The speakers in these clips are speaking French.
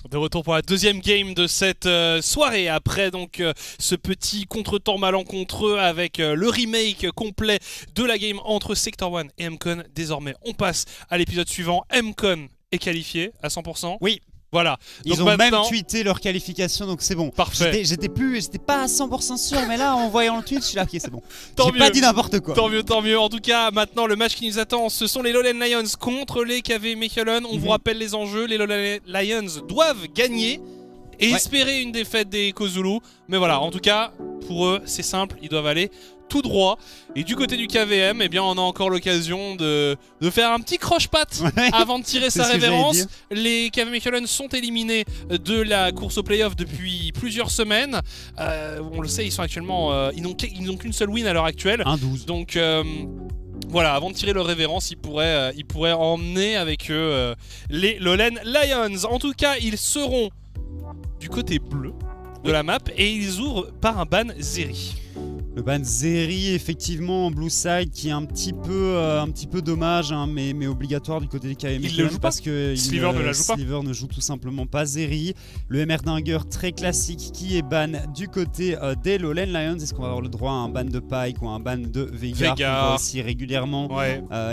De retour pour la deuxième game de cette soirée, après donc ce petit contretemps malencontreux avec le remake complet de la game entre Sector 1 et MCON. Désormais, on passe à l'épisode suivant. MCON est qualifié à 100%. Oui. Voilà. Ils donc ont maintenant... même tweeté leur qualification, donc c'est bon. Parfait. J'étais pas à 100% sûr, mais là, en voyant le tweet, je suis là, ok, c'est bon. Tant J'ai pas mieux. dit n'importe quoi. Tant mieux, tant mieux. En tout cas, maintenant, le match qui nous attend, ce sont les Lowland Lions contre les KV Mechelen. On vous rappelle les enjeux. Les Lowland Lions doivent gagner et espérer une défaite des Kozulu. Mais voilà, en tout cas, pour eux, c'est simple. Ils doivent aller tout droit. Et du côté du KVM, eh bien, on a encore l'occasion de faire un petit croche-patte avant de tirer sa révérence. Les KV Mechelen sont éliminés de la course au playoff depuis plusieurs semaines. On le sait, ils sont actuellement, ils n'ont qu'une seule win à l'heure actuelle. 1-12. Donc voilà, avant de tirer leur révérence, ils pourraient emmener avec eux les Lowland Lions. En tout cas, ils seront du côté bleu de la map et ils ouvrent par un ban Zeri. Le ban Zeri, effectivement, en blue side, qui est un petit peu dommage, hein, mais obligatoire du côté des KV Mechelen. Il le joue parce que Sliver ne la joue pas. Sliver ne joue tout simplement pas Zeri. Le Emmerdinger très classique qui est ban du côté des Lowland Lions. Est-ce qu'on va avoir le droit à un ban de Pike ou un ban de Veigar qu'on voit aussi régulièrement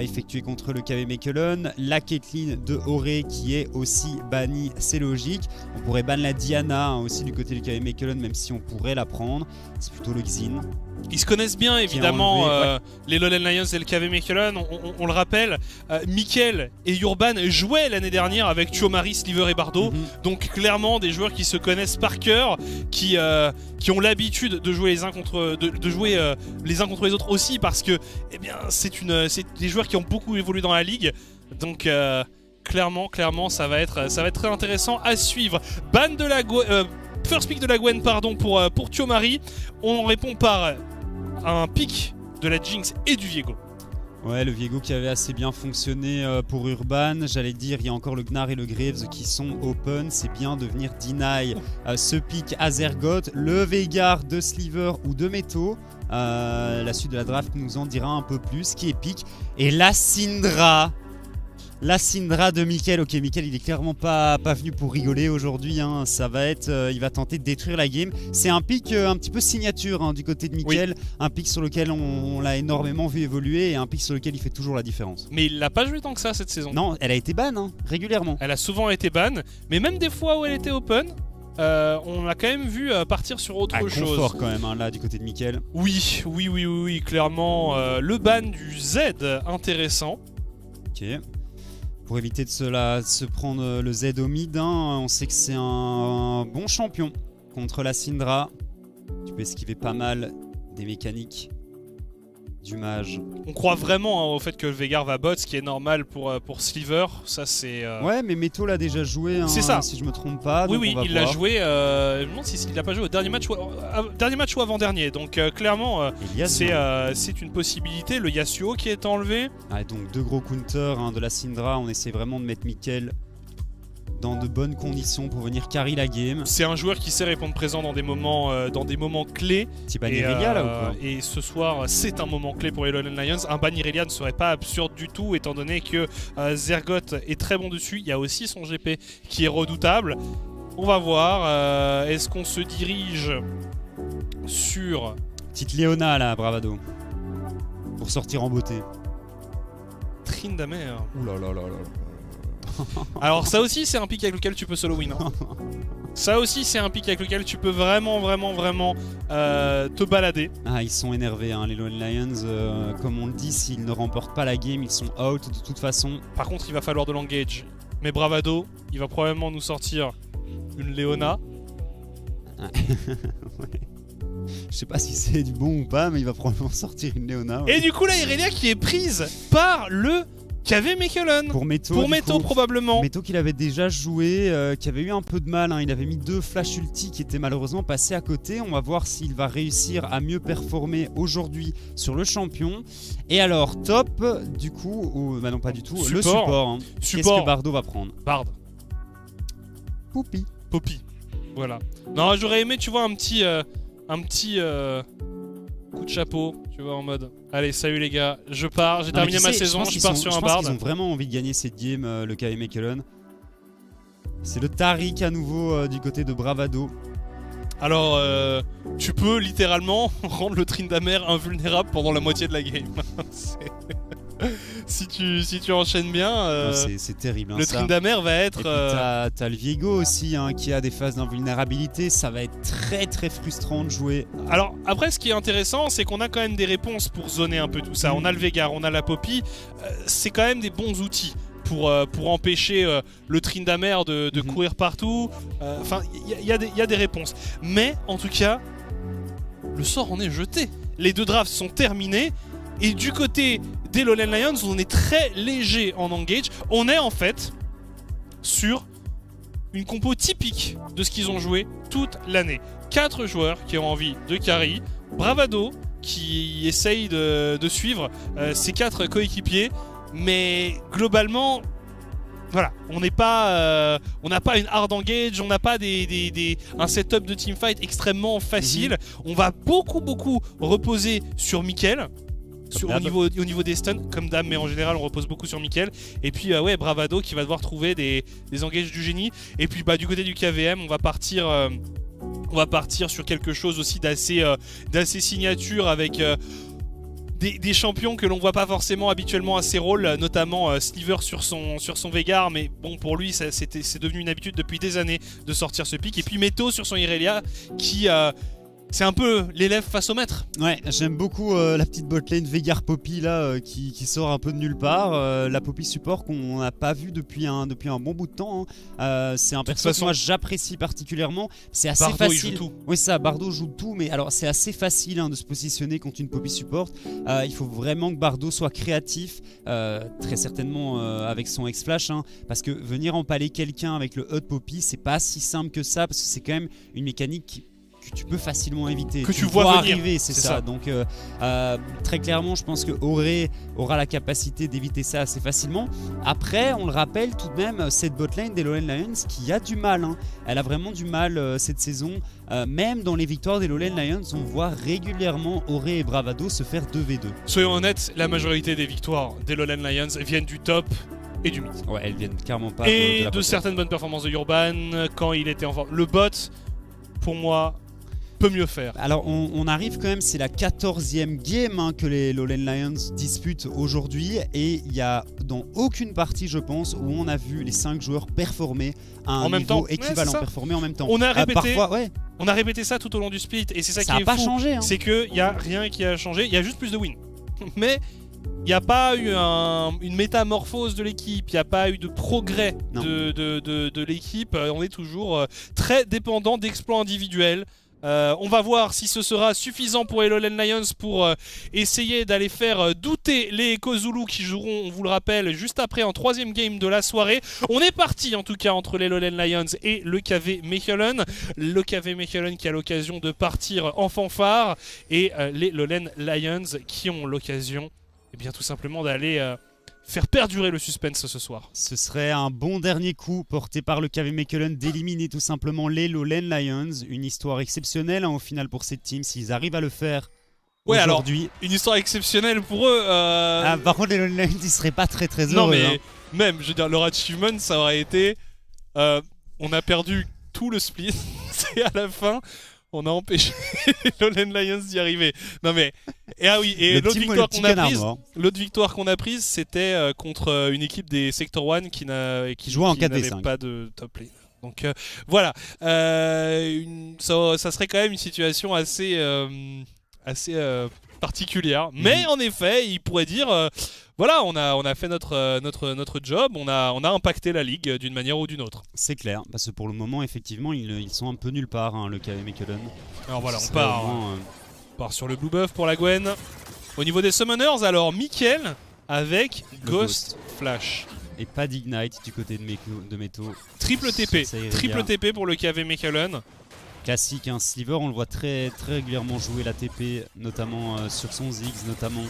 effectué contre le KV Mechelen. La Caitlyn de Auré qui est aussi bannie, c'est logique. On pourrait ban la Diana aussi du côté du KV Mechelen, même si on pourrait la prendre. C'est plutôt le Xin. Ils se connaissent bien évidemment, les Lowland Lions et le KV Mechelen. On le rappelle, Mickaël et Urban jouaient l'année dernière avec Tuomari, Sliver et Bardo. Donc clairement des joueurs qui se connaissent par cœur, qui ont l'habitude de jouer les uns contre les autres aussi, parce que eh bien c'est des joueurs qui ont beaucoup évolué dans la ligue. Donc clairement ça va être très intéressant à suivre. Ban de la First pick de la Gwen, pardon, pour Tuomari. On répond par un pick de la Jinx et du Viego. Ouais, le Viego qui avait assez bien fonctionné pour Urban. J'allais dire, il y a encore le Gnar et le Graves qui sont open. C'est bien de venir deny ce pick à Zergoth. Le Veigar de Sliver ou de Meto. La suite de la draft nous en dira un peu plus. Qui est pick. Et la Syndra. La Syndra de Mickaël. Ok, Mickaël il est clairement pas venu pour rigoler aujourd'hui, hein. Ça va être, il va tenter de détruire la game. C'est un pick un petit peu signature, hein, du côté de Mickaël. Un pick sur lequel on l'a énormément vu évoluer et un pick sur lequel il fait toujours la différence. Mais il l'a pas joué tant que ça cette saison. Non, elle a été ban, hein, régulièrement. Elle a souvent été ban, mais même des fois où elle était open, on l'a quand même vu partir sur autre chose. Confort quand même, hein, là du côté de Mickaël. Oui, clairement. Le ban du Z, intéressant. Ok. Pour éviter de se prendre le Z au mid, hein, on sait que c'est un bon champion contre la Syndra. Tu peux esquiver pas mal des mécaniques du mage. On croit vraiment au fait que le Veigar va bot, ce qui est normal pour Sliver. Ça c'est. Ouais, mais Meto l'a déjà joué, hein, c'est ça. Si je me trompe pas. Oui, il l'a joué. Je me demande s'il l'a pas joué au dernier match ou avant-dernier. Donc clairement, c'est une possibilité. Le Yasuo qui est enlevé. Ah, donc deux gros counters, hein, de la Syndra. On essaie vraiment de mettre Mickaël dans de bonnes conditions pour venir carry la game. C'est un joueur qui sait répondre présent dans des moments clés. C'est ban Irelia là ou quoi? Et ce soir, c'est un moment clé pour les Lowland Lions. Un ban Irelia ne serait pas absurde du tout, étant donné que Zergoth est très bon dessus. Il y a aussi son GP qui est redoutable. On va voir. Est-ce qu'on se dirige sur... Petite Léona là, Bravado. Pour sortir en beauté. Tryndamere. Ouh là là là là. Alors ça aussi c'est un pick avec lequel tu peux solo win, hein. Ça aussi c'est un pick avec lequel tu peux vraiment te balader. Ah, ils sont énervés, hein, les Lowland Lions. Comme on le dit, s'ils ne remportent pas la game, ils sont out de toute façon. Par contre il va falloir de l'engage. Mais Bravado, il va probablement nous sortir une Léona. Ouais. Je sais pas si c'est du bon ou pas, mais il va probablement sortir une Léona. Ouais. Et du coup là Irelia qui est prise par le KV Mechelen. Pour Meto probablement. Meto qu'il avait déjà joué, qui avait eu un peu de mal, hein. Il avait mis 2 flash ulti qui étaient malheureusement passés à côté. On va voir s'il va réussir à mieux performer aujourd'hui sur le champion. Et alors top du coup, ou bah non pas du tout, le support, hein. Qu'est-ce que Bardo va prendre? Bard. Poppy. Voilà. Non, j'aurais aimé, tu vois, un petit coup de chapeau, tu vois, en mode allez, salut les gars, je pars, j'ai terminé ma saison, je pars sur un Bard. Ils ont vraiment envie de gagner cette game, le KV Mechelen. C'est le Taric à nouveau du côté de Bravado. Alors, tu peux littéralement rendre le Tryndamere invulnérable pendant la moitié de la game. si tu enchaînes bien, c'est terrible. Le Tryndamere va être. Et puis t'as le Viego aussi qui a des phases d'invulnérabilité. Ça va être très très frustrant de jouer. Alors, après, ce qui est intéressant, c'est qu'on a quand même des réponses pour zoner un peu tout ça. On a le Veigar, on a la Poppy. C'est quand même des bons outils pour empêcher le Tryndamere de courir partout. Enfin, il y a des réponses. Mais, en tout cas, le sort en est jeté. Les 2 drafts sont terminés. Et du côté des Lowland Lions, on est très léger en engage. On est en fait sur une compo typique de ce qu'ils ont joué toute l'année. 4 joueurs qui ont envie de carry. Bravado qui essaye de suivre ses 4 coéquipiers. Mais globalement, voilà, on n'a pas une hard engage, on n'a pas un setup de teamfight extrêmement facile. On va beaucoup reposer sur Mickaël. Au niveau des stuns, comme d'hab, mais en général on repose beaucoup sur Mickaël. Et puis ouais, Bravado qui va devoir trouver des engages du génie. Et puis du côté du KVM, on va partir sur quelque chose aussi d'assez signature avec des champions que l'on voit pas forcément habituellement à ses rôles, notamment Sliver sur son Veigar, mais bon, pour lui c'est devenu une habitude depuis des années de sortir ce pic. Et puis Meto sur son Irelia qui c'est un peu l'élève face au maître. Ouais, j'aime beaucoup la petite botlane Veigar Poppy là qui sort un peu de nulle part. La Poppy support qu'on n'a pas vu depuis un bon bout de temps. C'est un perso que moi j'apprécie particulièrement. C'est assez Bardo, facile. il joue tout. Oui, ça, Bardo joue tout, mais alors c'est assez facile de se positionner contre une Poppy support. Il faut vraiment que Bardo soit créatif, très certainement avec son X-Flash, parce que venir empaler quelqu'un avec le Hot Poppy, c'est pas si simple que ça, parce que c'est quand même une mécanique que tu peux facilement éviter, que tu vois venir. Arriver, c'est ça. Donc très clairement, je pense que Auré aura la capacité d'éviter ça assez facilement. Après, on le rappelle tout de même, cette botlane des Lowland Lions qui a du mal. Elle a vraiment du mal cette saison. Même dans les victoires des Lowland Lions, on voit régulièrement Auré et Bravado se faire 2v2. Soyons honnêtes, la majorité des victoires des Lowland Lions viennent du top et du mid. Ouais, elles viennent clairement pas et de certaines bonnes performances de Urban quand il était en forme. Le bot, pour moi, peut mieux faire. Alors on arrive quand même, c'est la 14e game que les Lowland Lions disputent aujourd'hui, et il y a dans aucune partie, je pense, où on a vu les 5 joueurs performer à un niveau équivalent, performer en même temps. On a répété, parfois, on a répété ça tout au long du split, et c'est ça qui est fou. Ça n'a pas changé. C'est qu'il n'y a rien qui a changé, il y a juste plus de wins. Mais il n'y a pas eu une métamorphose de l'équipe, il n'y a pas eu de progrès de l'équipe. On est toujours très dépendant d'exploits individuels. On va voir si ce sera suffisant pour les Lowland Lions pour essayer d'aller faire douter les Echo Zulu qui joueront, on vous le rappelle, juste après en 3e game de la soirée. On est parti en tout cas entre les Lowland Lions et le KV Mechelen. Le KV Mechelen qui a l'occasion de partir en fanfare, et les Lowland Lions qui ont l'occasion bien tout simplement d'aller faire perdurer le suspense ce soir. Ce serait un bon dernier coup porté par le KV Mechelen d'éliminer tout simplement les Lowland Lions. Une histoire exceptionnelle au final pour cette team, s'ils arrivent à le faire aujourd'hui. Alors, une histoire exceptionnelle pour eux. Par contre, les Lowland Lions, ils seraient pas très heureux. Non, mais même, je veux dire, leur achievement, ça aurait été... on a perdu tout le split, c'est à la fin... On a empêché les Lowland Lions d'y arriver. Non mais et l'autre victoire qu'on a prise, c'était contre une équipe des Sector 1 qui n'avait pas de top lane. Donc voilà, ça serait quand même une situation assez particulière. Mais en effet, il pourrait dire voilà, on a fait notre job, on a impacté la ligue d'une manière ou d'une autre. C'est clair, parce que pour le moment, effectivement, ils sont un peu nulle part, le KV Mechelen. Alors voilà, on part sur le Blue Buff pour la Gwen. Au niveau des Summoners, alors Mickaël avec Ghost Flash. Et pas d'Ignite du côté de Meto. Triple TP pour le KV Mechelen. Classique, Sliver, on le voit très régulièrement jouer la TP, notamment sur son Ziggs, notamment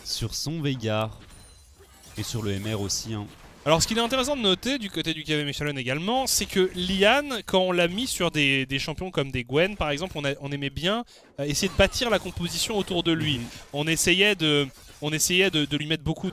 sur son Veigar et sur le MR aussi. Alors ce qu'il est intéressant de noter du côté du KV Mechelen également, c'est que Lian, quand on l'a mis sur des champions comme des Gwen par exemple, on aimait bien essayer de bâtir la composition autour de lui. On essayait de on essayait de lui mettre beaucoup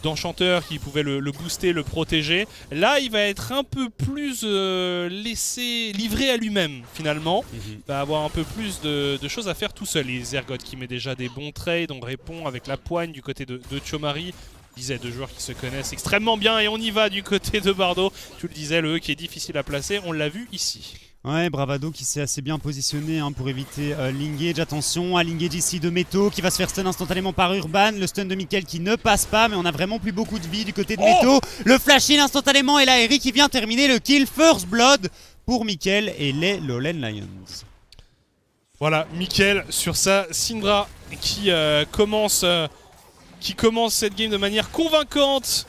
d'enchanteurs qui pouvaient le booster, le protéger. Là, il va être un peu plus livré à lui-même finalement. Il va avoir un peu plus de choses à faire tout seul. Et Zergoth qui met déjà des bons trades, on répond avec la poigne du côté de Chiomari. Je disais, 2 joueurs qui se connaissent extrêmement bien et on y va du côté de Bardo. Tu le disais, le E qui est difficile à placer, on l'a vu ici. Ouais, Bravado qui s'est assez bien positionné pour éviter l'engage. Attention à l'engage ici de Meto qui va se faire stun instantanément par Urban. Le stun de Mickaël qui ne passe pas, mais on a vraiment plus beaucoup de vie du côté de Meto. Le flash in instantanément et là Eric qui vient terminer le kill. First blood pour Mickaël et les Lowland Lions. Voilà, Mickaël sur sa Syndra qui commence cette game de manière convaincante.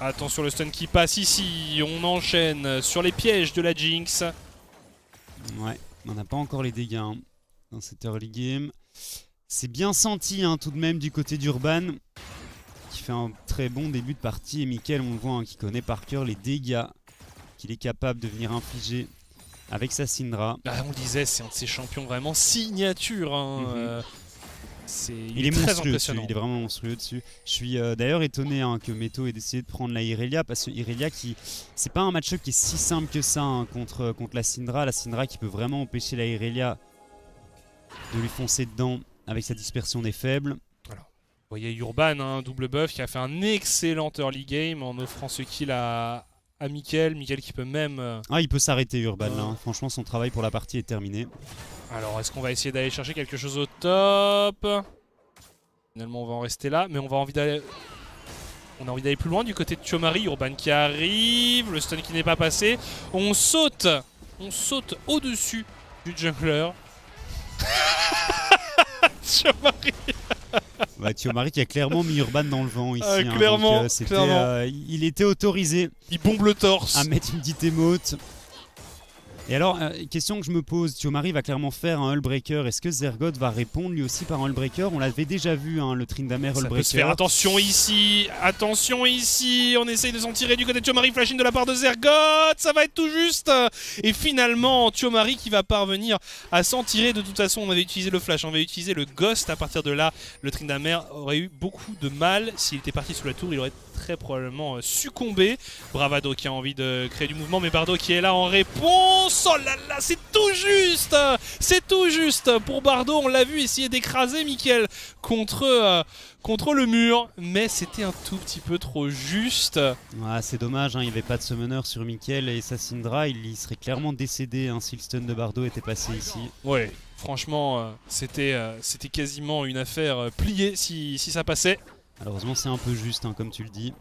Attention le stun qui passe ici, on enchaîne sur les pièges de la Jinx. Ouais, on n'a pas encore les dégâts dans cette early game. C'est bien senti tout de même du côté d'Urban qui fait un très bon début de partie. Et Mickaël, on le voit, qui connaît par cœur les dégâts qu'il est capable de venir infliger avec sa Syndra. On le disait, c'est un de ses champions vraiment signature. Il est très monstrueux impressionnant. dessus, il est vraiment monstrueux dessus. Je suis d'ailleurs étonné que Meto ait décidé de prendre la Irelia parce que Irelia c'est pas un match-up qui est si simple que ça contre la Syndra. La Syndra qui peut vraiment empêcher la Irelia de lui foncer dedans avec sa dispersion des faibles. Voilà. Vous voyez Urban, double buff, qui a fait un excellent early game en offrant ce kill à Mickaël. Mickaël qui peut même... il peut s'arrêter Urban là. Franchement son travail pour la partie est terminé. Alors est-ce qu'on va essayer d'aller chercher quelque chose au top? Finalement on va en rester là, mais on a envie d'aller plus loin du côté de Chiomari. Urban qui arrive, le stun qui n'est pas passé. On saute au-dessus du jungler. Chiomari. Chiomari qui a clairement mis Urban dans le vent ici. Clairement, donc, clairement. Il était autorisé. Il bombe le torse. À mettre une petite émote. Et alors, question que je me pose, Chiomari va clairement faire un Hullbreaker. Est-ce que Zergoth va répondre lui aussi par un Hullbreaker? On l'avait déjà vu, le Tryndamere Hullbreaker. Ça peut se faire. Attention ici, on essaye de s'en tirer du côté de Chiomari, flash in de la part de Zergoth, ça va être tout juste. Et finalement, Chiomari qui va parvenir à s'en tirer. De toute façon, on avait utilisé le flash, on avait utilisé le Ghost. À partir de là, le Tryndamere aurait eu beaucoup de mal. S'il était parti sous la tour, il aurait très probablement succombé. Bravado qui a envie de créer du mouvement, mais Bardo qui est là en réponse. Oh là là, c'est tout juste. C'est tout juste pour Bardo. On l'a vu essayer d'écraser Mickaël contre le mur, mais c'était un tout petit peu trop juste. C'est dommage, il n'y avait pas de summoner sur Mickaël et sa Syndra. Il serait clairement décédé si le stun de Bardo était passé ici. Ouais, franchement, c'était quasiment une affaire pliée si ça passait. Malheureusement, c'est un peu juste, comme tu le dis.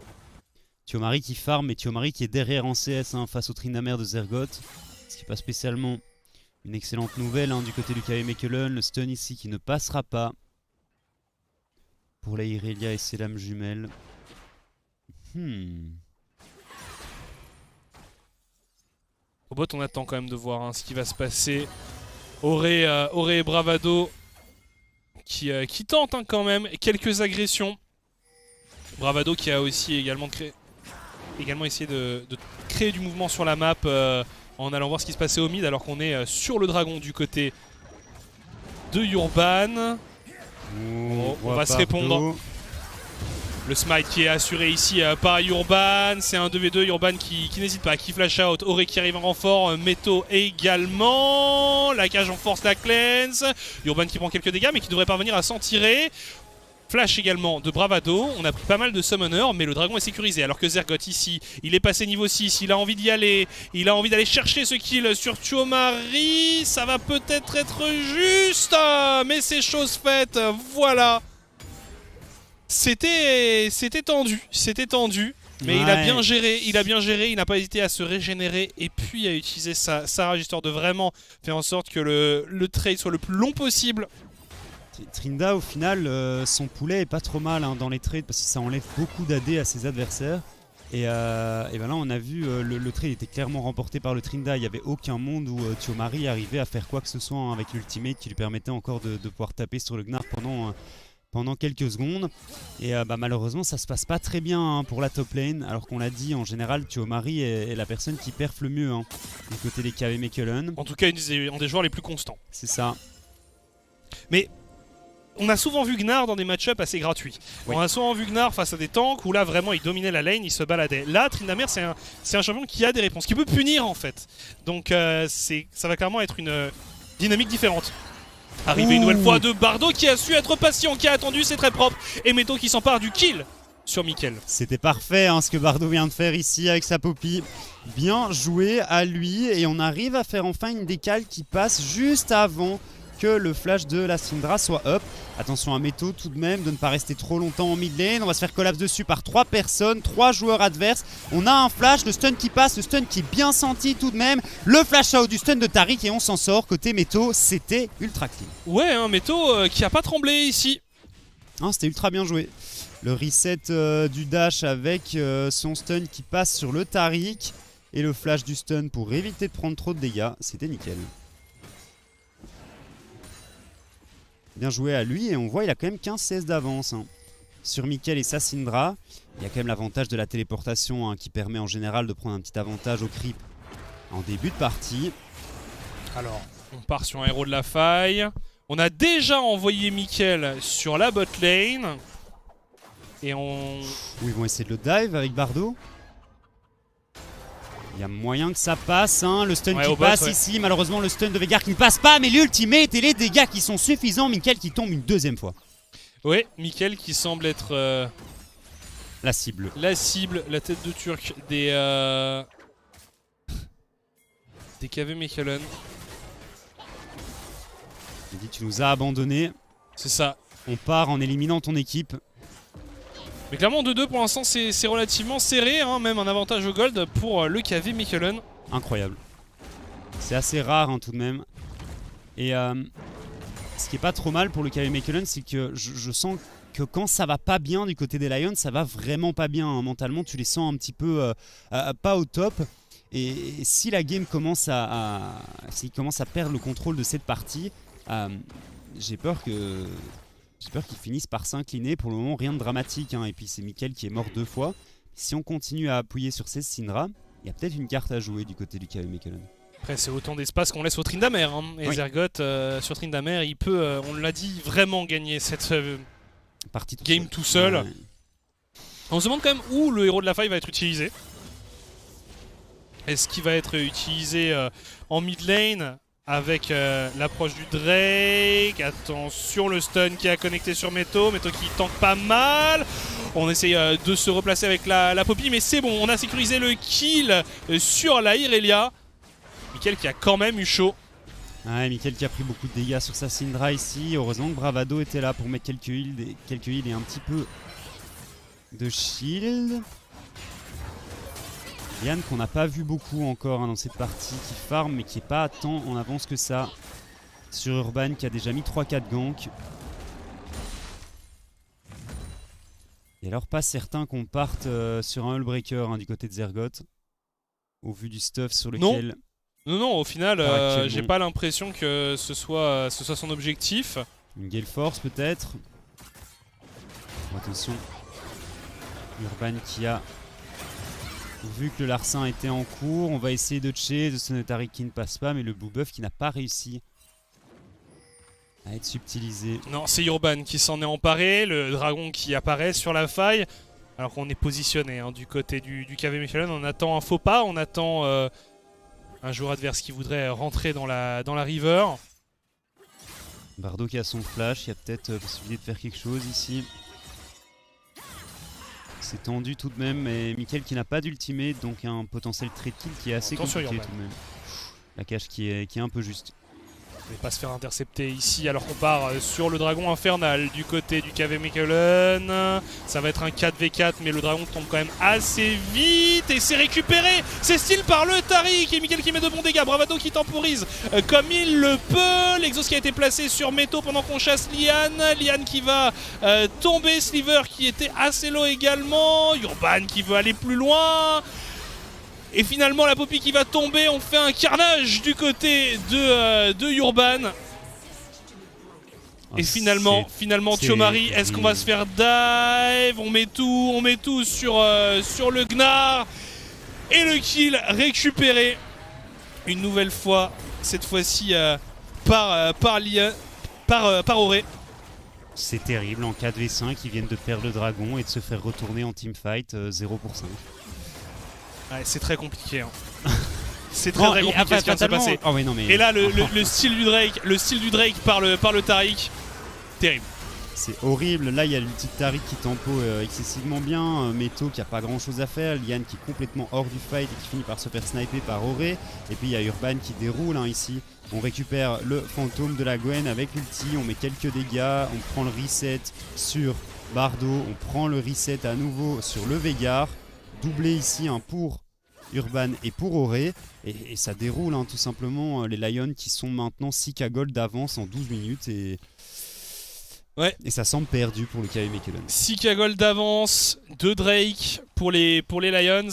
Chiomari qui farm, mais Chiomari qui est derrière en CS face au Tryndamere de Zergoth. Ce qui n'est pas spécialement une excellente nouvelle du côté du KV Mechelen. Le stun ici qui ne passera pas pour la Irelia et ses lames jumelles. Au bot, on attend quand même de voir ce qui va se passer. Auré et Bravado qui tentent quand même quelques agressions. Bravado qui a aussi également essayé de créer du mouvement sur la map en allant voir ce qui se passait au mid alors qu'on est sur le dragon du côté de Urban. On va se répondre. Le smite qui est assuré ici par Urban. C'est un 2v2. Urban qui n'hésite pas, qui flash out. Auré qui arrive en renfort. Meto également. La cage en force la cleanse. Urban qui prend quelques dégâts mais qui devrait parvenir à s'en tirer. Flash également de Bravado, on a pris pas mal de summoners mais le dragon est sécurisé alors que Zergoth ici, il est passé niveau 6, il a envie d'y aller, il a envie d'aller chercher ce kill sur Chiomari, ça va peut-être être juste, mais c'est chose faite, voilà. C'était tendu, mais il a bien géré, il n'a pas hésité à se régénérer et puis à utiliser sa rage histoire de vraiment faire en sorte que le trade soit le plus long possible. Trinda au final son poulet est pas trop mal dans les trades parce que ça enlève beaucoup d'AD à ses adversaires et ben là on a vu le trade était clairement remporté par le Trinda. Il n'y avait aucun monde où Chiomari arrivait à faire quoi que ce soit avec l'ultimate qui lui permettait encore de pouvoir taper sur le Gnar pendant quelques secondes et malheureusement ça se passe pas très bien pour la top lane alors qu'on l'a dit en général Chiomari est la personne qui perf le mieux du côté des KV Mechelen. En tout cas un des joueurs les plus constants. C'est ça. Mais on a souvent vu Gnar dans des match-ups assez gratuits. Oui. On a souvent vu Gnar face à des tanks où là vraiment il dominait la lane, il se baladait. Là, Tryndamere c'est un champion qui a des réponses, qui peut punir en fait. Donc ça va clairement être une dynamique différente. Arrivé une nouvelle fois de Bardo qui a su être patient, qui a attendu, c'est très propre. Et Meto qui s'empare du kill sur Mickaël. C'était parfait hein, ce que Bardo vient de faire ici avec sa Poppy. Bien joué à lui et on arrive à faire enfin une décale qui passe juste avant que le flash de la Syndra soit up. Attention à Meto tout de même de ne pas rester trop longtemps en mid lane. On va se faire collapse dessus par 3 personnes, 3 joueurs adverses. On a un flash, le stun qui passe, le stun qui est bien senti tout de même. Le flash out du stun de Taric et on s'en sort. Côté Meto, c'était ultra clean. Ouais, hein, Meto qui a pas tremblé ici. Hein, c'était ultra bien joué. Le reset du dash avec son stun qui passe sur le Taric. Et le flash du stun pour éviter de prendre trop de dégâts. C'était nickel. Bien joué à lui et on voit il a quand même 15 CS d'avance hein. Sur Mickaël et sa Syndra. Il y a quand même l'avantage de la téléportation hein, qui permet en général de prendre un petit avantage au creep en début de partie. Alors on part sur un héros de la faille. On a déjà envoyé Mickaël sur la bot lane. Et on... Où ils vont essayer de le dive avec Bardo. Il y a moyen que ça passe, hein. Le stun qui passe ici, malheureusement le stun de Veigar qui ne passe pas, mais l'ultimate et les dégâts qui sont suffisants. Mickaël qui tombe une deuxième fois. Oui, Mickaël qui semble être la cible. La cible, la tête de turc des KV Mechelen. Il dit tu nous as abandonnés. C'est ça. On part en éliminant ton équipe. Mais clairement 2-2 pour l'instant c'est relativement serré, hein, même un avantage au gold pour le KV Mechelen. Incroyable. C'est assez rare hein, tout de même. Et ce qui est pas trop mal pour le KV Mechelen, c'est que je sens que quand ça va pas bien du côté des Lions, ça va vraiment pas bien hein. Mentalement tu les sens un petit peu pas au top. Et si la game commence s'il commence à perdre le contrôle de cette partie, j'ai peur qu'ils finissent par s'incliner. Pour le moment, rien de dramatique. Hein. Et puis c'est Mickaël qui est mort 2 fois. Si on continue à appuyer sur ces Syndra, il y a peut-être une carte à jouer du côté du KV Mechelen. Après, c'est autant d'espace qu'on laisse au Tryndamere. Hein. Et oui. Zergoth, sur Tryndamere, il peut, on l'a dit, vraiment gagner cette partie game tout seul. Ouais. On se demande quand même où le héros de la faille va être utilisé. Est-ce qu'il va être utilisé en mid lane avec l'approche du Drake? Attention, le stun qui a connecté sur Meto. Meto qui tank pas mal. On essaye de se replacer avec la Poppy, mais c'est bon, on a sécurisé le kill sur la Irelia. Mickaël qui a quand même eu chaud. Ouais, Mickaël qui a pris beaucoup de dégâts sur sa Syndra ici. Heureusement que Bravado était là pour mettre quelques heals et un petit peu de shield. Yann qu'on n'a pas vu beaucoup encore hein, dans cette partie, qui farm mais qui n'est pas tant en avance que ça. Sur Urban qui a déjà mis 3-4 ganks. Et alors pas certain qu'on parte sur un Hullbreaker hein, du côté de Zergoth. Au vu du stuff sur lequel... Non, au final, j'ai pas l'impression que ce soit son objectif. Une Gale Force peut-être. Attention. Urban qui a... Vu que le larcin était en cours, on va essayer de chase, de Sonotari qui ne passe pas, mais le Blue Buff qui n'a pas réussi à être subtilisé. Non, c'est Urban qui s'en est emparé, le dragon qui apparaît sur la faille, alors qu'on est positionné hein, du côté du KV Mechelen. On attend un faux pas, on attend un joueur adverse qui voudrait rentrer dans la river. Bardo qui a son flash, il y a peut-être possibilité de faire quelque chose ici. C'est tendu tout de même, mais Mickaël qui n'a pas d'ultimate, donc un potentiel trade kill qui est assez compliqué tout de même. La cache qui est un peu juste. Il ne va pas se faire intercepter ici alors qu'on part sur le dragon infernal du côté du KV Mechelen. Ça va être un 4v4 mais le dragon tombe quand même assez vite et c'est récupéré. C'est style par le Taric et Mickaël qui met de bons dégâts. Bravado qui temporise comme il le peut. L'exhaust qui a été placé sur Meto pendant qu'on chasse Lian. Lian qui va tomber. Sliver qui était assez low également. Urban qui veut aller plus loin. Et finalement la Poppy qui va tomber, on fait un carnage du côté de Urban. Et finalement Thiomari, est-ce qu'on va se faire dive? On met tout sur le Gnar. Et le kill récupéré. Une nouvelle fois, cette fois-ci par Auré. C'est terrible, en 4v5, ils viennent de perdre le dragon et de se faire retourner en teamfight 0 pour 5. Ouais, c'est très compliqué. Hein. C'est très compliqué ce qui vient de se passer. Oh, oui, non, mais... Et là, le style du Drake par le Taric, terrible. C'est horrible. Là, il y a l'ulti de Taric qui tempo excessivement bien. Meto qui a pas grand chose à faire. Lian qui est complètement hors du fight et qui finit par se faire sniper par Auré. Et puis il y a Urban qui déroule ici. On récupère le fantôme de la Gwen avec l'ulti. On met quelques dégâts. On prend le reset sur Bardo. On prend le reset à nouveau sur le Veigar. Doublé ici pour Urban et pour Auré. Et ça déroule tout simplement. Les Lions qui sont maintenant 6k gold d'avance en 12 minutes. Ouais. Et ça semble perdu pour le KV Mechelen. 6k gold d'avance de Drake pour les Lions.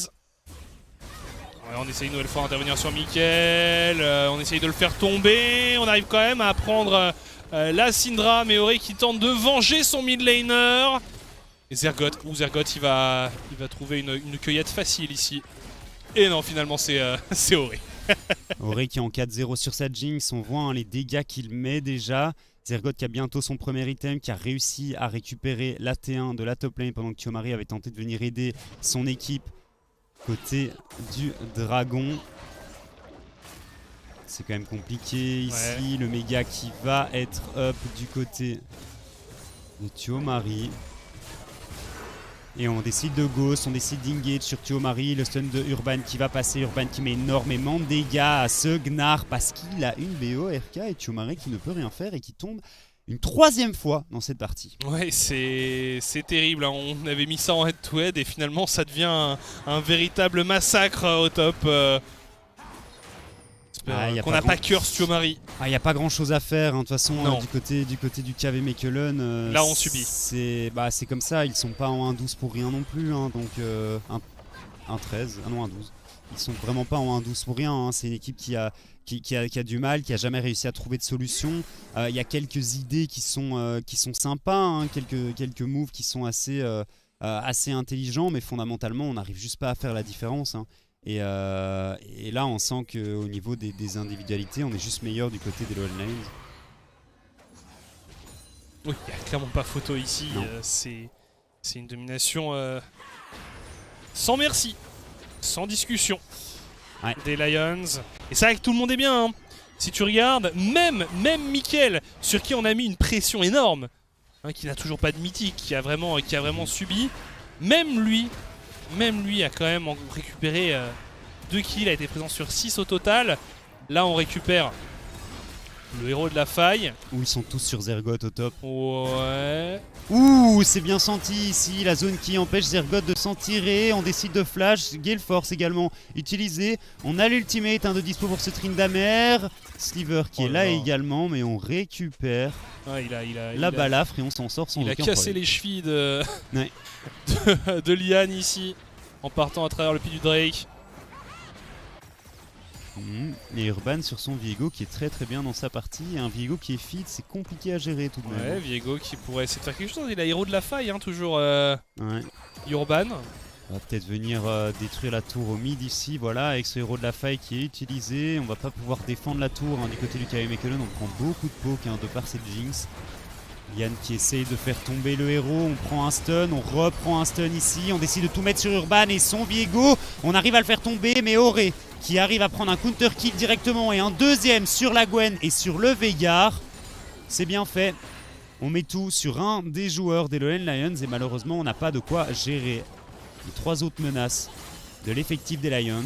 Ouais, on essaye une nouvelle fois d'intervenir sur Mickaël. On essaye de le faire tomber. On arrive quand même à prendre la Syndra. Mais Auré qui tente de venger son mid laner. Et Zergoth, il va trouver une cueillette facile ici. Et non, finalement c'est Auré. Auré qui est en 4-0 sur sa Jinx. On voit les dégâts qu'il met déjà. Zergoth qui a bientôt son premier item, qui a réussi à récupérer la T1 de la top lane pendant que Thiomari avait tenté de venir aider son équipe côté du dragon. C'est quand même compliqué ici. Ouais. Le méga qui va être up du côté de Thiomari. Et on décide de ghost, on décide d'engage sur Thiomari, le stun de Urban qui va passer, Urban qui met énormément de dégâts à ce Gnar parce qu'il a une BO RK et Thiomari qui ne peut rien faire et qui tombe une 3e fois dans cette partie. Ouais, c'est terrible, on avait mis ça en head-to-head et finalement ça devient un véritable massacre au top. Qu'on n'a pas curse Thiomari. Il n'y a pas grand chose à faire, de toute façon, du côté du KV Mechelen. Là on subit. C'est comme ça, ils sont pas en 1-12 pour rien non plus, donc 1-13, non 1-12. Ils sont vraiment pas en 1-12 pour rien, c'est une équipe qui a du mal, qui a jamais réussi à trouver de solution. Il y a quelques idées qui sont sympas, quelques moves qui sont assez intelligents, mais fondamentalement on n'arrive juste pas à faire la différence. Et là, on sent qu'au niveau des individualités, on est juste meilleur du côté des Lowell Lions. Oui, il n'y a clairement pas photo ici. C'est une domination sans merci, sans discussion des Lions. Et c'est vrai que tout le monde est bien. Si tu regardes, même Mickaël, sur qui on a mis une pression énorme, qui n'a toujours pas de mythique, qui a vraiment subi, même lui a quand même récupéré 2 kills, a été présent sur 6 au total. Là on récupère le héros de la faille. Où ils sont tous sur Zergoth au top. Ouais. Ouh, c'est bien senti ici, la zone qui empêche Zergoth de s'en tirer. On décide de flash, Gale Force également utilisé. On a l'ultimate de dispo pour ce Tryndamere. Sliver qui est là également, mais on récupère la balafre et on s'en sort sans aucun problème. Il a cassé les chevilles de Lian ici, en partant à travers le pied du Drake. Et Urban sur son Viego qui est très bien dans sa partie. Et un Viego qui est fit, c'est compliqué à gérer tout de même. Ouais, Viego qui pourrait essayer de faire quelque chose. Il a héros de la faille, toujours Urban. On va peut-être venir détruire la tour au mid ici, voilà, avec ce héros de la faille qui est utilisé. On va pas pouvoir défendre la tour du côté du KV Mechelen. On prend beaucoup de poke de par cette Jinx. Lian qui essaye de faire tomber le héros, on prend un stun, on reprend un stun ici, on décide de tout mettre sur Urban et son Viego. On arrive à le faire tomber, mais Auré qui arrive à prendre un counter kill directement et un deuxième sur la Gwen et sur le Veigar. C'est bien fait. On met tout sur un des joueurs des Lowell Lions et malheureusement on n'a pas de quoi gérer les 3 autres menaces de l'effectif des Lions.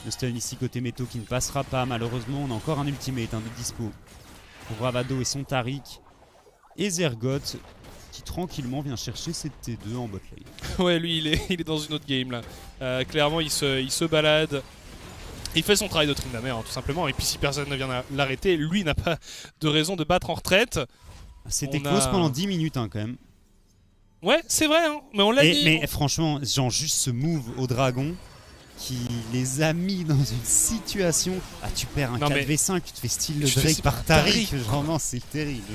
Le stun ici côté Meto qui ne passera pas malheureusement. On a encore un ultimate de dispo pour Bravado et son Taric. Et Zergoth qui tranquillement vient chercher cette T2 en bot lane. Ouais, lui il est dans une autre game là. Clairement il se balade. Il fait son travail de Tryndamere tout simplement. Et puis si personne ne vient l'arrêter, lui n'a pas de raison de battre en retraite. C'était close pendant 10 minutes quand même. Ouais, c'est vrai, mais on l'a dit. Mais franchement, genre juste ce move au dragon qui les a mis dans une situation. Tu perds un 4v5, tu te fais style le Drake par Taric. Genre non, c'est terrible.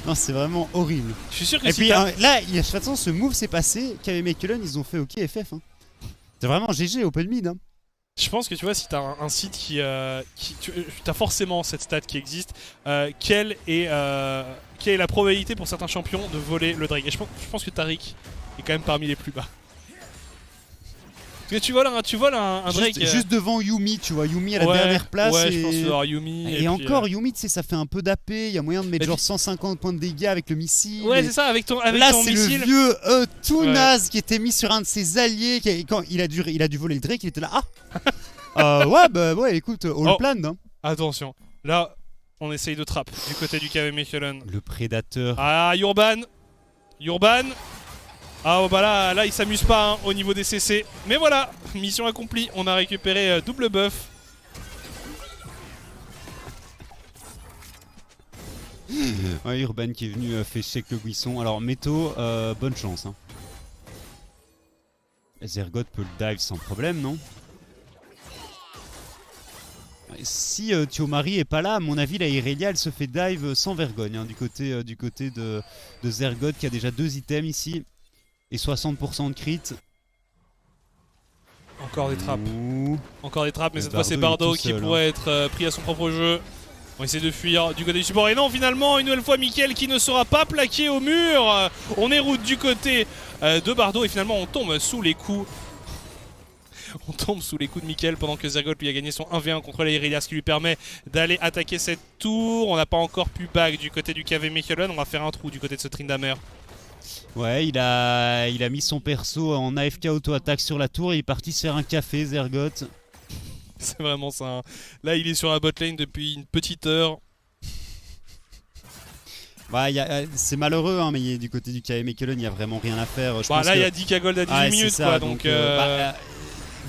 Non, c'est vraiment horrible. Je suis sûr que et puis là, de toute façon, ce move s'est passé. KV Mechelen, ils ont fait OK FF. C'est vraiment GG open mid. Je pense que tu vois, si t'as un site tu as forcément cette stat qui existe, quelle est la probabilité pour certains champions de voler le Drake. Et je pense que Taric est quand même parmi les plus bas. Parce que tu voles un Drake. Juste devant Yumi, tu vois, Yumi à la dernière place. Ouais, je pense que avoir Yumi. Et encore, Yumi, tu sais, ça fait un peu d'AP, il y a moyen de mettre genre 150 points de dégâts avec le missile. Ouais, c'est ça, avec ton missile. Là, c'est le vieux tout naze qui était mis sur un de ses alliés. Quand il a dû voler le Drake, il était là. Ouais, écoute, all planned. Hein. Attention, là, on essaye de trap du côté du KV Mechelen. Le prédateur. Ah, Urban. Ah bah là il s'amuse pas hein, au niveau des CC. Mais voilà, mission accomplie, on a récupéré double buff. Ouais, Urban qui est venu fait check le buisson. Alors Meto, bonne chance. Hein. Zergoth peut le dive sans problème, non? Si Thiomari est pas là, à mon avis, la Irelia elle se fait dive sans vergogne hein, du côté de Zergoth qui a déjà 2 items ici. Et 60% de crit. Encore des trappes. Encore des trappes, mais cette fois c'est Bardo Bardo qui pourrait être pris à son propre jeu. On essaie de fuir du côté du support. Et non, finalement, une nouvelle fois, Mickaël qui ne sera pas plaqué au mur. On est route du côté de Bardo. Et finalement, on tombe sous les coups. On tombe sous les coups de Mickaël pendant que Zergoth lui a gagné son 1v1 contre la Irelia, ce qui lui permet d'aller attaquer cette tour. On n'a pas encore pu back du côté du KV Mechelen. On va faire un trou du côté de ce Tryndamere. Ouais, il a mis son perso en AFK auto-attaque sur la tour et il est parti se faire un café, Zergoth. C'est vraiment ça. Hein. Là, il est sur la botlane depuis une petite heure. Bah, c'est malheureux, hein, mais du côté du KV Mechelen, il n'y a vraiment rien à faire. Là, il y a 10k gold à 18 minutes, ça, quoi. Donc,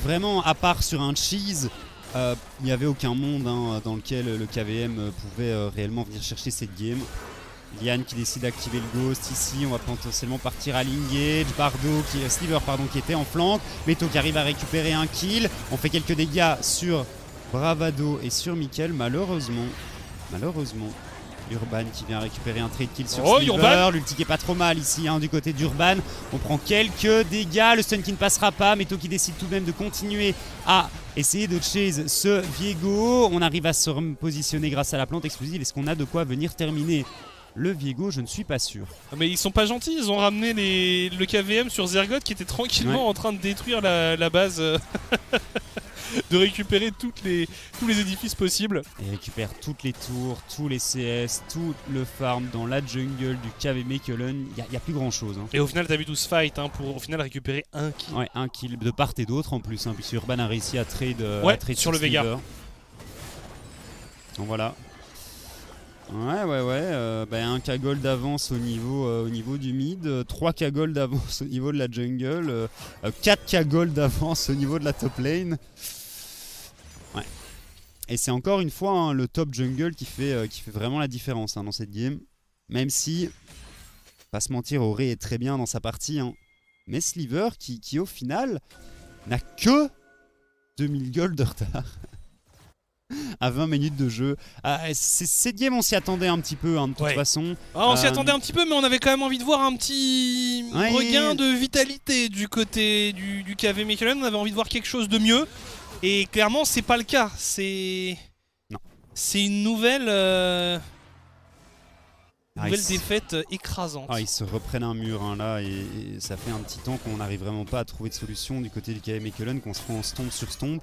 vraiment, à part sur un cheese, il n'y avait aucun monde hein, dans lequel le KVM pouvait réellement venir chercher cette game. Liane qui décide d'activer le ghost ici, on va potentiellement partir à l'engage. Sliver qui était en flanc, Meto qui arrive à récupérer un kill. On fait quelques dégâts sur Bravado et sur Mickaël, malheureusement. Urban qui vient récupérer un trade kill sur Sliver. L'ulti qui est pas trop mal ici hein, du côté d'Urban. On prend quelques dégâts, le stun qui ne passera pas. Meto qui décide tout de même de continuer à essayer de chase ce Viego. On arrive à se positionner grâce à la plante explosive. Est-ce qu'on a de quoi venir terminer le Viego? Je ne suis pas sûr. Mais ils sont pas gentils, ils ont ramené le KVM sur Zergoth qui était tranquillement en train de détruire la base, de récupérer tous les édifices possibles. Et il récupère toutes les tours, tous les CS, tout le farm dans la jungle du KV Mechelen. Il n'y a plus grand chose. Hein. Et au final, t'as vu tout ce fight hein, pour au final récupérer un kill. Ouais, un kill de part et d'autre en plus, hein, puisque Urban a réussi à trade, sur le Veigar. Donc voilà. Ouais. 1k gold d'avance au niveau du mid, 3k gold d'avance au niveau de la jungle, 4k gold d'avance au niveau de la top lane. Ouais. Et c'est encore une fois hein, le top jungle qui fait vraiment la différence hein, dans cette game. Même si, pas se mentir, Auré est très bien dans sa partie. Hein. Mais Sliver qui au final n'a que 2000 gold de retard. À 20 minutes de jeu. Cette game, on s'y attendait un petit peu, hein, de toute façon. On s'y attendait un petit peu, mais on avait quand même envie de voir un petit regain de vitalité du côté du KV Mechelen. On avait envie de voir quelque chose de mieux. Et clairement, c'est pas le cas. C'est une nouvelle défaite écrasante. Ils se reprennent un mur hein, là, et ça fait un petit temps qu'on n'arrive vraiment pas à trouver de solution du côté du KV Mechelen, qu'on se prend en stomp sur stomp.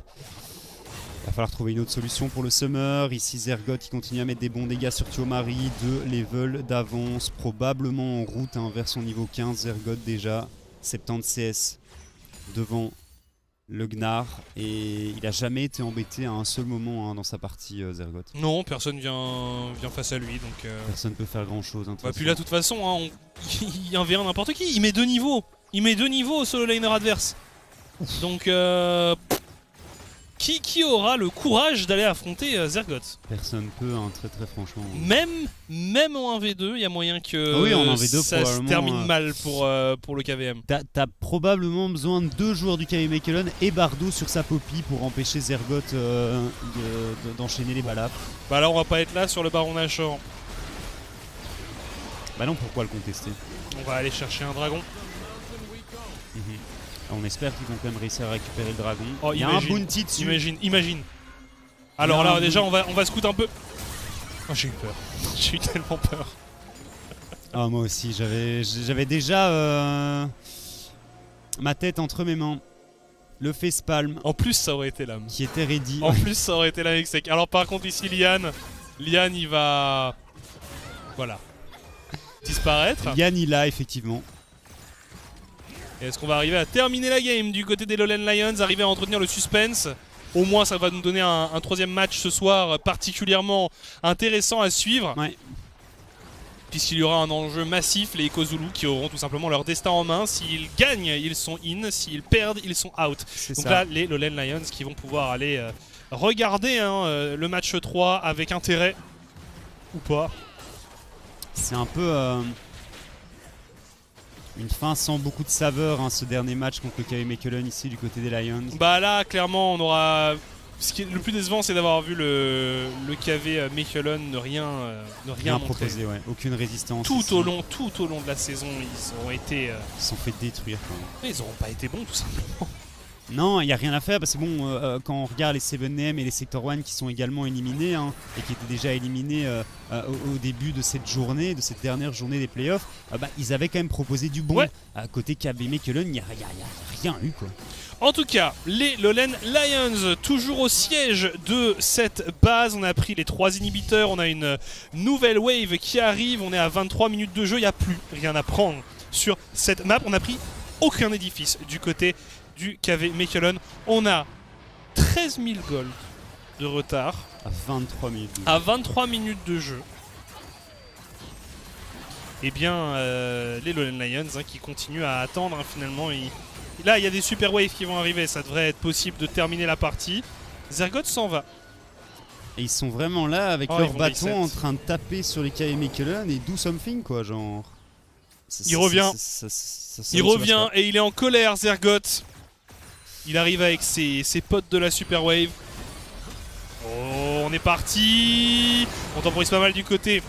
Il va falloir trouver une autre solution pour le summer. Ici Zergoth qui continue à mettre des bons dégâts sur Thiomari. 2 levels d'avance, probablement en route hein, vers son niveau 15. Zergoth déjà, 70 CS devant le Gnar. Et il n'a jamais été embêté à un seul moment hein, dans sa partie Zergoth. Non, personne vient face à lui. Donc personne ne peut faire grand chose. Hein, puis là, de toute façon, hein, il y a un V1 n'importe qui. Il met 2 niveaux. Il met 2 niveaux au solo laner adverse. Ouf. Donc... Qui aura le courage d'aller affronter Zergoth? Personne peut, hein, très franchement. Même en 1v2, il y a moyen que en 1v2, ça se termine mal pour le KVM. T'as probablement besoin de 2 joueurs du KV Mechelen et Bardo sur sa Poppy pour empêcher Zergoth d'enchaîner les balles. Bah là, on va pas être là sur le Baron Nashor. Bah non, pourquoi le contester? On va aller chercher un dragon. On espère qu'ils vont quand même réussir à récupérer le dragon. Oh, il y a un bounty dessus. Imagine. Alors là, déjà, on va scout un peu. Oh, j'ai eu peur. J'ai eu tellement peur. Ah, moi aussi, j'avais déjà ma tête entre mes mains. Le facepalm. En plus, ça aurait été l'âme. Qui était ready. En plus, ça aurait été l'âme avec sec. Alors, par contre, ici, Lian, il va. Voilà. Disparaître. Lian, il a effectivement. Et est-ce qu'on va arriver à terminer la game du côté des Lowland Lions, arriver à entretenir le suspense? Au moins, ça va nous donner un troisième match ce soir particulièrement intéressant à suivre. Ouais. Puisqu'il y aura un enjeu massif, les Echo Zulu qui auront tout simplement leur destin en main. S'ils gagnent, ils sont in. S'ils perdent, ils sont out. Donc ça. là, les Lowland Lions qui vont pouvoir aller regarder le match 3 avec intérêt. Ou pas. C'est un peu une fin sans beaucoup de saveur, ce dernier match contre le KV Mechelen ici du côté des Lions. Bah là, clairement, on aura... Ce qui est le plus décevant, c'est d'avoir vu le KV Mechelen ne rien proposer, ouais. Aucune résistance. Tout au long de la saison, ils ont été... Ils se sont fait détruire quand même. Ils n'auront pas été bons, tout simplement. Non, il n'y a rien à faire parce que bon, quand on regarde les 7name et les Sector 1 qui sont également éliminés et qui étaient déjà éliminés au début de cette journée, de cette dernière journée des playoffs, ils avaient quand même proposé du bon. Ouais. À côté KV Mechelen, il n'y a rien eu quoi. En tout cas, les Lowland Lions, toujours au siège de cette base. On a pris les 3 inhibiteurs, on a une nouvelle wave qui arrive, on est à 23 minutes de jeu, il n'y a plus rien à prendre sur cette map. On n'a pris aucun édifice du côté du KV Mechelen. On a 13 000 gold de retard. À 23 minutes de jeu. À 23 minutes de jeu. Eh bien, les Lowland Lions qui continuent à attendre finalement. Là, il y a des super waves qui vont arriver. Ça devrait être possible de terminer la partie. Zergoth s'en va. Et ils sont vraiment là avec leur bâton en train de taper sur les KV Mechelen et do something quoi, genre. Il revient. Il revient et il est en colère, Zergoth. Il arrive avec ses potes de la Super Wave. Oh, on est parti. On temporise pas mal du côté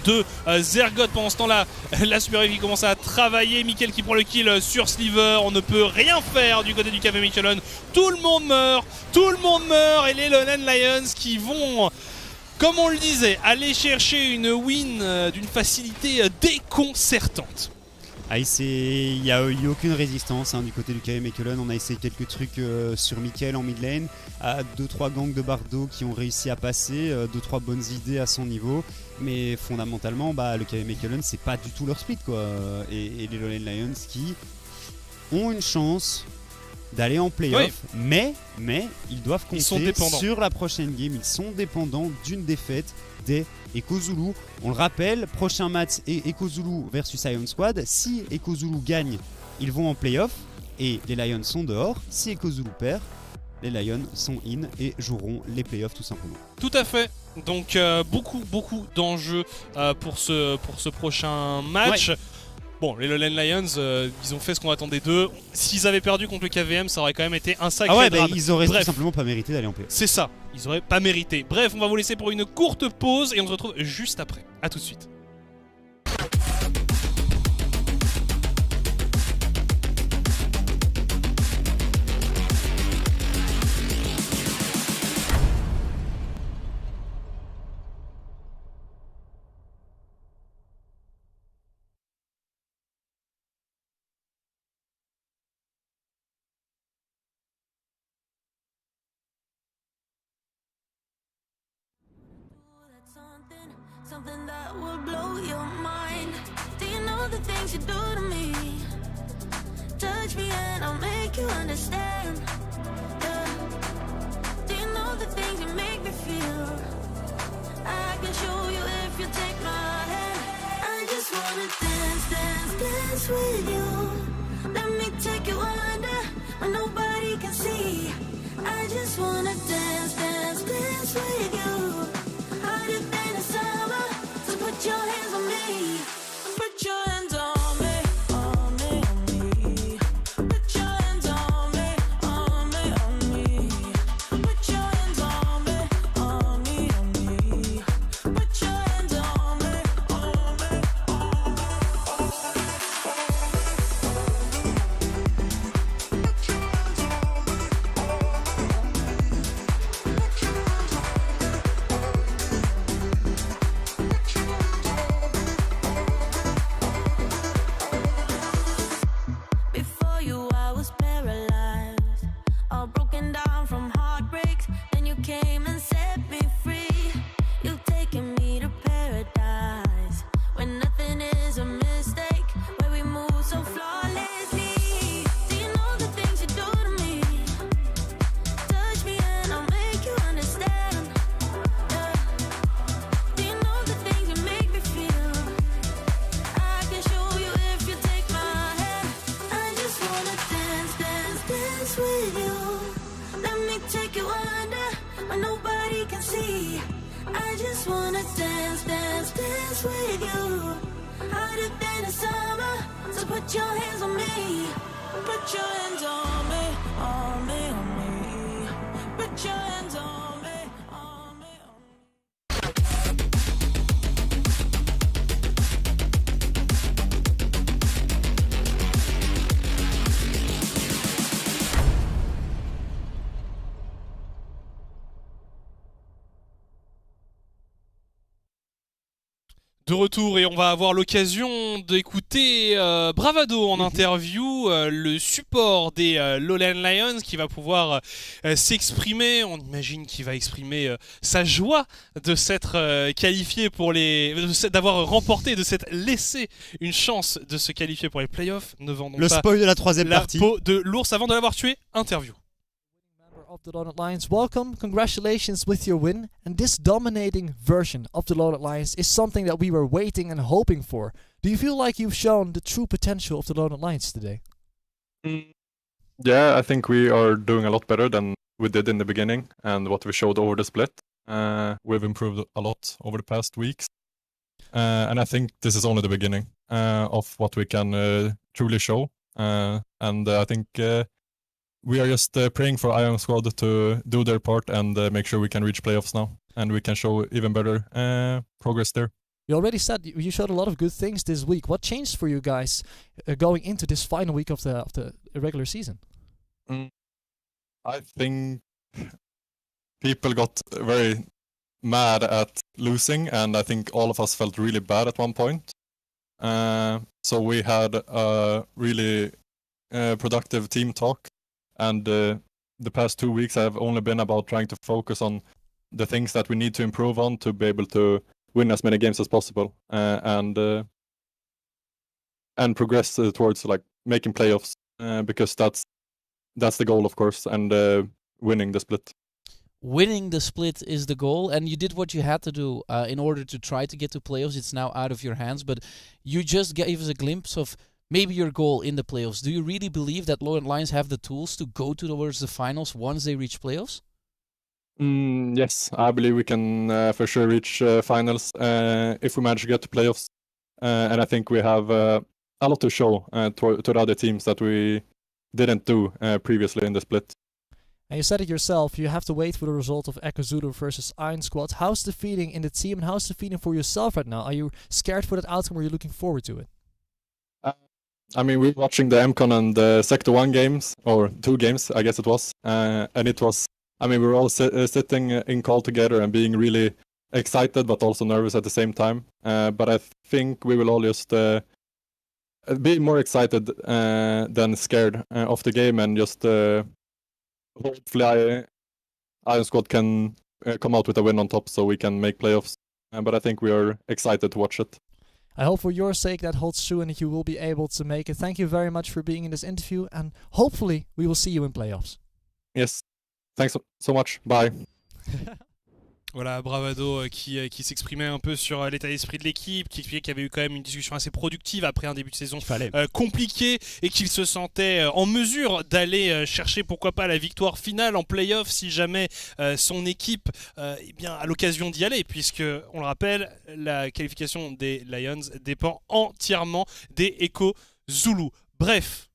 de Zergoth. Pendant ce temps-là, la Super Wave qui commence à travailler. Mickaël qui prend le kill sur Sliver. On ne peut rien faire du côté du KV Mechelen. Tout le monde meurt. Et les Lowland Lions qui vont, comme on le disait, aller chercher une win d'une facilité déconcertante. Il n'y a eu aucune résistance du côté du KV Mechelen. On a essayé quelques trucs sur Mickaël en mid lane. 2-3 gangs de bardo qui ont réussi à passer. 2-3 bonnes idées à son niveau. Mais fondamentalement, le KV Mechelen, c'est pas du tout leur split quoi. Et les Lowland Lions qui ont une chance d'aller en playoff. Oui. Mais ils doivent compter sur la prochaine game. Ils sont dépendants d'une défaite des Echo Zulu. On le rappelle, prochain match est Echo Zulu versus Iron Squad. Si Echo Zulu gagne, ils vont en playoff et les Lions sont dehors. Si Echo Zulu perd, les Lions sont in et joueront les playoffs tout simplement. Tout à fait. Donc beaucoup d'enjeux pour ce prochain match. Ouais. Bon, les Lowland Lions, ils ont fait ce qu'on attendait d'eux. S'ils avaient perdu contre le KVM, ça aurait quand même été un sacré drame. Ils auraient tout simplement pas mérité d'aller en playoff. C'est ça, ils auraient pas mérité. Bref, on va vous laisser pour une courte pause et on se retrouve juste après. A tout de suite. Something that will blow your mind. Do you know the things you do to me? Touch me and I'll make you understand. Yeah. Do you know the things you make me feel? I can show you if you take my hand. I just wanna dance, dance, dance with you. Let me take you under where nobody can see. I just wanna dance, dance, dance with you. Harder than a summer, so put your hands on me. Put your hands on me, on me, on me. Put your hands on me, on me, on me. Put your hands on came and set me free. You've taken me to paradise, where nothing is a mistake, where we move so flawlessly. Do you know the things you do to me? Touch me and I'll make you understand. Yeah. Do you know the things you make me feel? I can show you if you take my hand. I just wanna dance, dance, dance with you. Let me take you under where nobody can see. I just wanna dance, dance, dance with you. Hotter than the summer, so put your hands on me. Put your hands on me, on me, on me. Put your hands on me, on me, on me. De retour et on va avoir l'occasion d'écouter Bravado en interview, le support des Lowland Lions qui va pouvoir s'exprimer. On imagine qu'il va exprimer sa joie de s'être qualifié pour d'avoir remporté, de s'être laissé une chance de se qualifier pour les playoffs. Ne vendons Le pas spoil de la troisième la partie. peau de l'ours avant de l'avoir tué. Interview. Of the Lowland Lions, welcome, congratulations with your win, and this dominating version of the Lowland Lions is something that we were waiting and hoping for. Do you feel like you've shown the true potential of the Lowland Lions today? Yeah, I think we are doing a lot better than we did in the beginning and what we showed over the split. We've improved a lot over the past weeks, and I think this is only the beginning of what we can truly show. And I think we are just praying for Iron Squad to do their part and make sure we can reach playoffs now, and we can show even better progress there. You already said you showed a lot of good things this week. What changed for you guys going into this final week of the regular season? I think people got very mad at losing, and I think all of us felt really bad at one point. So we had a really productive team talk. And the past 2 weeks have only been about trying to focus on the things that we need to improve on to be able to win as many games as possible, and progress towards like making playoffs, because that's the goal, of course, and winning the split. Winning the split is the goal, and you did what you had to do in order to try to get to playoffs. It's now out of your hands, but you just gave us a glimpse of maybe your goal in the playoffs. Do you really believe that Lowland Lions have the tools to go towards the finals once they reach playoffs? Yes, I believe we can for sure reach finals if we manage to get to playoffs. And I think we have a lot to show to the other teams that we didn't do previously in the split. And you said it yourself, you have to wait for the result of Echo Zulu versus Iron Squad. How's the feeling in the team, and how's the feeling for yourself right now? Are you scared for that outcome, or are you looking forward to it? I mean, we're watching the MCON and the Sector 1 games, or 2 games, I guess it was. And it was, I mean, we were all sitting in call together and being really excited, but also nervous at the same time. But I think we will all just be more excited than scared of the game, and just hopefully Iron Squad can come out with a win on top so we can make playoffs. But I think we are excited to watch it. I hope for your sake that holds true and that you will be able to make it. Thank you very much for being in this interview, and hopefully we will see you in playoffs. Yes, thanks so much. Bye. Voilà, Bravado qui s'exprimait un peu sur l'état d'esprit de l'équipe, qui expliquait qu'il y avait eu quand même une discussion assez productive après un début de saison compliqué, et qu'il se sentait en mesure d'aller chercher pourquoi pas la victoire finale en play-off si jamais son équipe eh bien, a l'occasion d'y aller, puisque on le rappelle, la qualification des Lions dépend entièrement des Echo Zulu. Bref,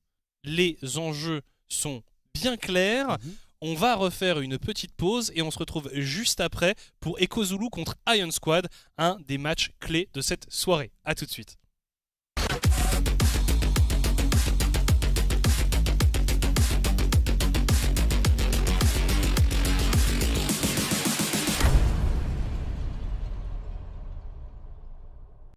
les enjeux sont bien clairs. On va refaire une petite pause et on se retrouve juste après pour Echo Zulu contre Iron Squad, un des matchs clés de cette soirée. A tout de suite.